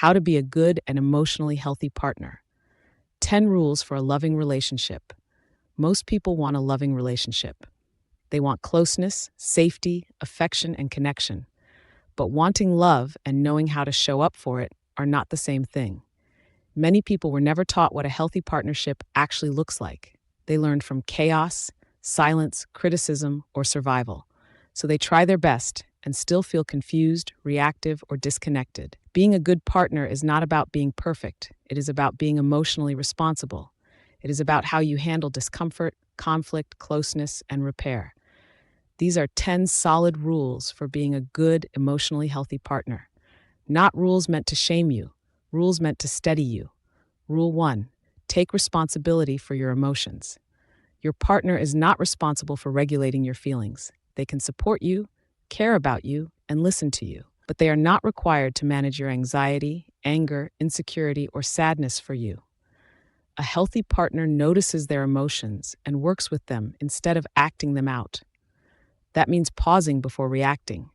How to be a good and emotionally healthy partner. 10 rules for a loving relationship. Most people want a loving relationship. They want closeness, safety, affection, and connection. But wanting love and knowing how to show up for it are not the same thing. Many people were never taught what a healthy partnership actually looks like. They learned from chaos, silence, criticism, or survival. So they try their best and still feel confused, reactive, or disconnected. Being a good partner is not about being perfect. It is about being emotionally responsible. It is about how you handle discomfort, conflict, closeness, and repair. These are 10 solid rules for being a good, emotionally healthy partner. Not rules meant to shame you, rules meant to steady you. Rule 1. Take responsibility for your emotions. Your partner is not responsible for regulating your feelings. They can support you, care about you, and listen to you, but they are not required to manage your anxiety, anger, insecurity, or sadness for you. A healthy partner notices their emotions and works with them instead of acting them out. That means pausing before reacting,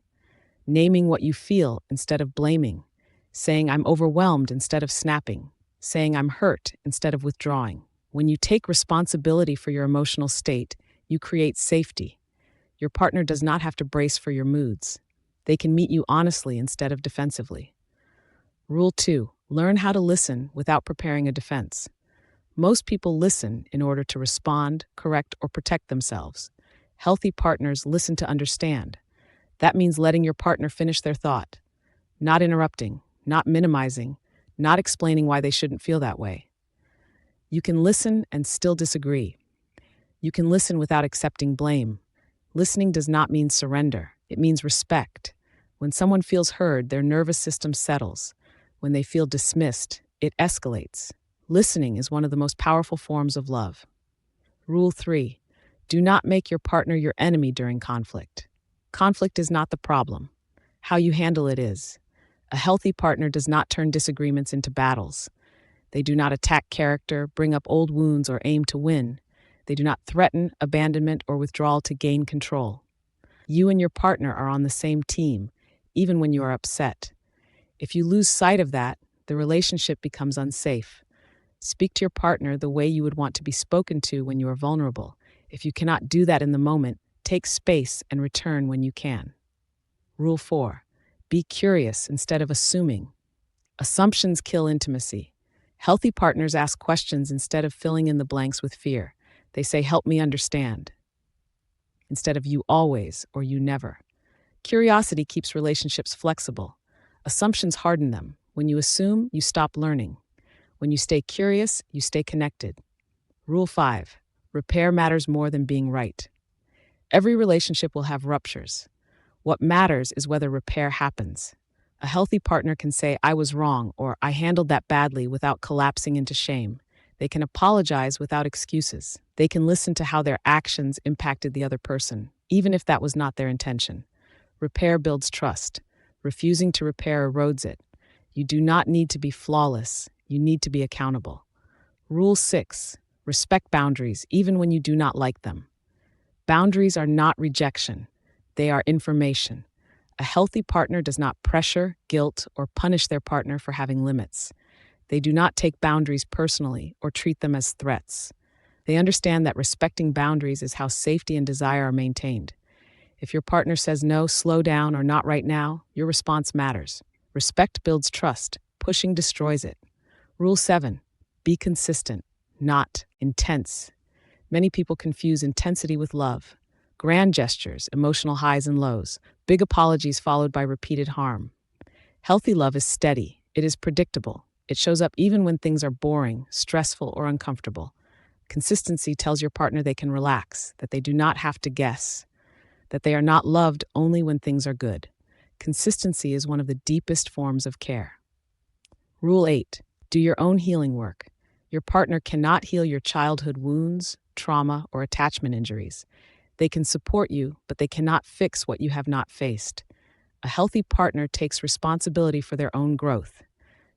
naming what you feel instead of blaming, saying I'm overwhelmed instead of snapping, saying I'm hurt instead of withdrawing. When you take responsibility for your emotional state, you create safety. Your partner does not have to brace for your moods. They can meet you honestly instead of defensively. Rule 2. Learn how to listen without preparing a defense. Most people listen in order to respond, correct, or protect themselves. Healthy partners listen to understand. That means letting your partner finish their thought, not interrupting, not minimizing, not explaining why they shouldn't feel that way. You can listen and still disagree. You can listen without accepting blame. Listening does not mean surrender. It means respect. When someone feels heard, their nervous system settles. When they feel dismissed, it escalates. Listening is one of the most powerful forms of love. Rule 3. Do not make your partner your enemy during conflict. Conflict is not the problem. How you handle it is. A healthy partner does not turn disagreements into battles. They do not attack character, bring up old wounds, or aim to win. They do not threaten abandonment or withdrawal to gain control. You and your partner are on the same team, even when you are upset. If you lose sight of that, the relationship becomes unsafe. Speak to your partner the way you would want to be spoken to when you are vulnerable. If you cannot do that in the moment, take space and return when you can. Rule 4. Be curious instead of assuming. Assumptions kill intimacy. Healthy partners ask questions instead of filling in the blanks with fear. They say, "Help me understand," instead of "you always" or "you never." Curiosity keeps relationships flexible. Assumptions harden them. When you assume, you stop learning. When you stay curious, you stay connected. Rule 5. Repair matters more than being right. Every relationship will have ruptures. What matters is whether repair happens. A healthy partner can say, "I was wrong," or "I handled that badly," without collapsing into shame. They can apologize without excuses. They can listen to how their actions impacted the other person, even if that was not their intention. Repair builds trust. Refusing to repair erodes it. You do not need to be flawless. You need to be accountable. Rule 6. Respect boundaries, even when you do not like them. Boundaries are not rejection. They are information. A healthy partner does not pressure, guilt, or punish their partner for having limits. They do not take boundaries personally or treat them as threats. They understand that respecting boundaries is how safety and desire are maintained. If your partner says no, slow down, or not right now, your response matters. Respect builds trust. Pushing destroys it. Rule 7. Be consistent, not intense. Many people confuse intensity with love. Grand gestures, emotional highs and lows, big apologies followed by repeated harm. Healthy love is steady. It is predictable. It shows up even when things are boring, stressful, or uncomfortable. Consistency tells your partner they can relax, that they do not have to guess, that they are not loved only when things are good. Consistency is one of the deepest forms of care. Rule 8. Do your own healing work. Your partner cannot heal your childhood wounds, trauma, or attachment injuries. They can support you, but they cannot fix what you have not faced. A healthy partner takes responsibility for their own growth.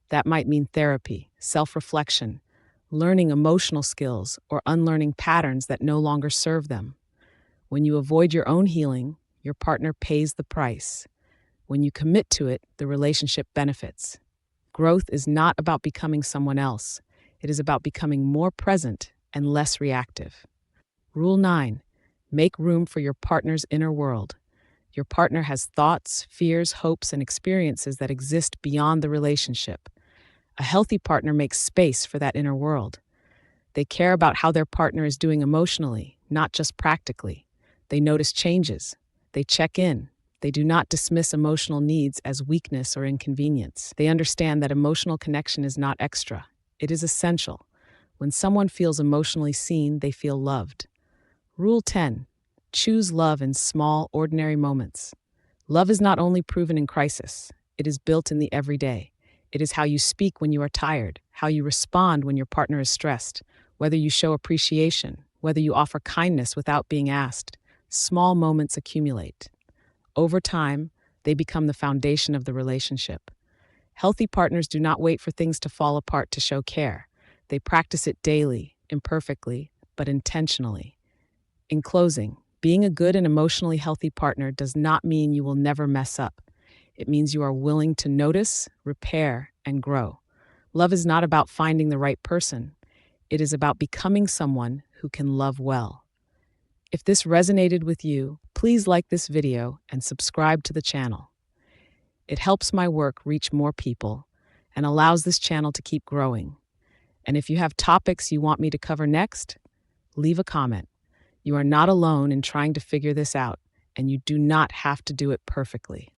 That might mean therapy, self-reflection, learning emotional skills, or unlearning patterns that no longer serve them. When you avoid your own healing, your partner pays the price. When you commit to it, the relationship benefits. Growth is not about becoming someone else. It is about becoming more present and less reactive. Rule 9. Make room for your partner's inner world. Your partner has thoughts, fears, hopes, and experiences that exist beyond the relationship. A healthy partner makes space for that inner world. They care about how their partner is doing emotionally, not just practically. They notice changes. They check in. They do not dismiss emotional needs as weakness or inconvenience. They understand that emotional connection is not extra. It is essential. When someone feels emotionally seen, they feel loved. Rule 10. Choose love in small, ordinary moments. Love is not only proven in crisis, it is built in the everyday. It is how you speak when you are tired, how you respond when your partner is stressed, whether you show appreciation, whether you offer kindness without being asked. Small moments accumulate. Over time, they become the foundation of the relationship. Healthy partners do not wait for things to fall apart to show care. They practice it daily, imperfectly, but intentionally. In closing, being a good and emotionally healthy partner does not mean you will never mess up. It means you are willing to notice, repair, and grow. Love is not about finding the right person. It is about becoming someone who can love well. If this resonated with you, please like this video and subscribe to the channel. It helps my work reach more people and allows this channel to keep growing. And if you have topics you want me to cover next, leave a comment. You are not alone in trying to figure this out, and you do not have to do it perfectly.